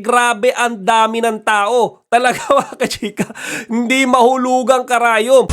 grabe ang dami ng tao. Talaga mga kachika, hindi mahulugang karayom.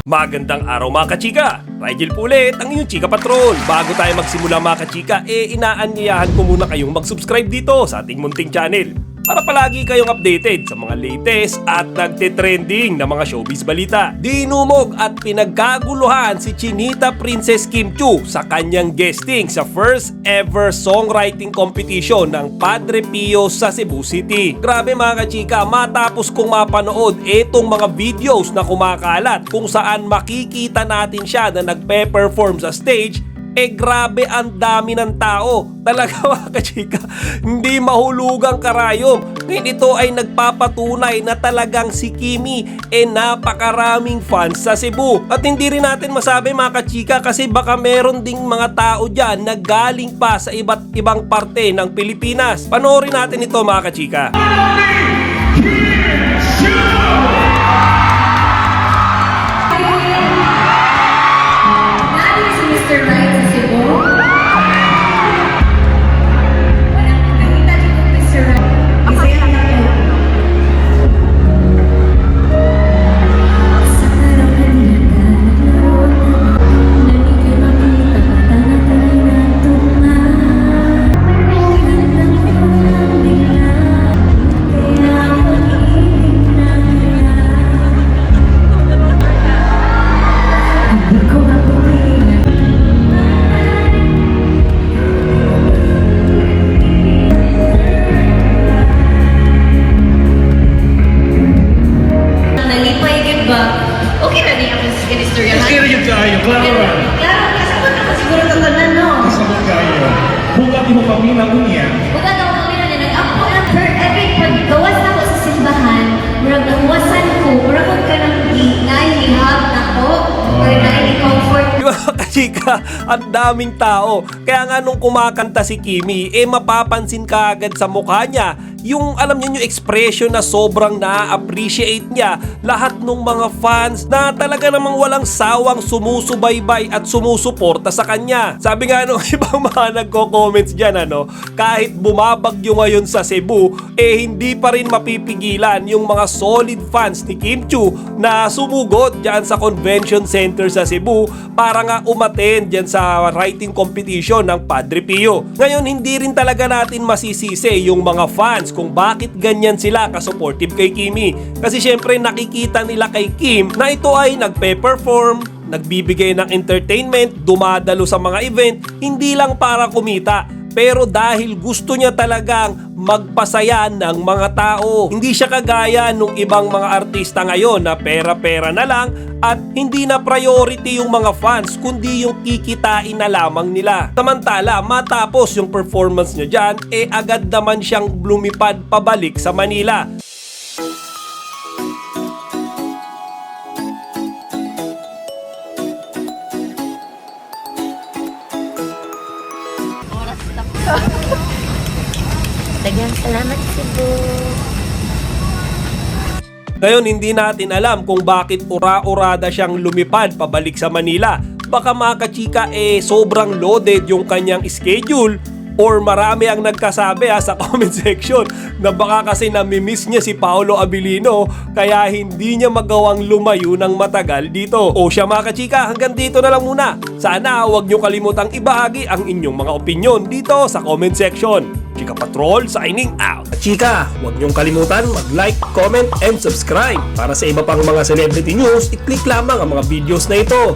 Magandang araw mga kachika! Rigel po ulit ang inyong Chika Patrol. Bago tayo magsimula mga kachika, inaanyayahan ko muna kayong mag-subscribe dito sa ating munting channel para palagi kayong updated sa mga latest at nagte-trending na mga showbiz balita. Dinumog at pinagkaguluhan si Chinita Princess Kim Chiu sa kanyang guesting sa first ever songwriting competition ng Padre Pio sa Cebu City. Grabe mga kachika, matapos kong mapanood itong mga videos na kumakalat kung saan makikita natin siya na nagpe-perform sa stage, grabe ang dami ng tao. Talaga mga kachika, hindi mahulugang karayom. Ngayon ito ay nagpapatunay na talagang si Kimi napakaraming fans sa Cebu. At hindi rin natin masabi mga kachika kasi baka meron ding mga tao dyan na galing pa sa iba't ibang parte ng Pilipinas. Panoorin natin ito mga kachika. Okay na niya ako sa istorya. Okay na yun kayo, klaro ra. Klaro, kasabot naman siguro tatanan, no? Kasabot kayo. Bugat mo pamina mo niya. Bugat ako kami na nag-apo lang per every paggawas na ako sa simbahan, murag nahuwasan ko, murag ka ng naihihab na ko, or naihihomfort. Di ba kachika, ang daming tao. Kaya nga nung kumakanta si Kimi, mapapansin ka agad sa mukha niya yung alam niyo yung expression na sobrang na-appreciate niya lahat ng mga fans na talaga namang walang sawang sumusubaybay at sumusuporta sa kanya. Sabi nga nung ibang mga nagko-comments dyan, kahit bumabagyo ngayon sa Cebu, hindi pa rin mapipigilan yung mga solid fans ni Kim Chiu na sumugod dyan sa convention center sa Cebu para nga umattend dyan sa writing competition ng Padre Pio. Ngayon, hindi rin talaga natin masisisi yung mga fans kung bakit ganyan sila ka-supportive kay Kimi. Kasi syempre nakikita nila kay Kim na ito ay nagpe-perform, nagbibigay ng entertainment, dumadalo sa mga event, hindi lang para kumita, pero dahil gusto niya talagang magpasaya ng mga tao. Hindi siya kagaya nung ibang mga artista ngayon na pera-pera na lang at hindi na priority yung mga fans kundi yung kikitain na lamang nila. Samantala, matapos yung performance niya dyan, agad naman siyang lumipad pabalik sa Manila. Daghang salamat, Cebu. Ngayon, hindi natin alam kung bakit ura-urada siyang lumipad pabalik sa Manila. Baka mga kachika sobrang loaded yung kanyang schedule or marami ang nagkasabi sa comment section na baka kasi namimiss niya si Paolo Abilino kaya hindi niya magawang lumayo ng matagal dito. O siya mga kachika, hanggang dito na lang muna. Sana huwag niyo kalimutang ibahagi ang inyong mga opinion dito sa comment section. Chika Patrol signing out. At chika, huwag niyong kalimutan mag-like, comment, and subscribe. Para sa iba pang mga celebrity news, i-click lamang ang mga videos na ito.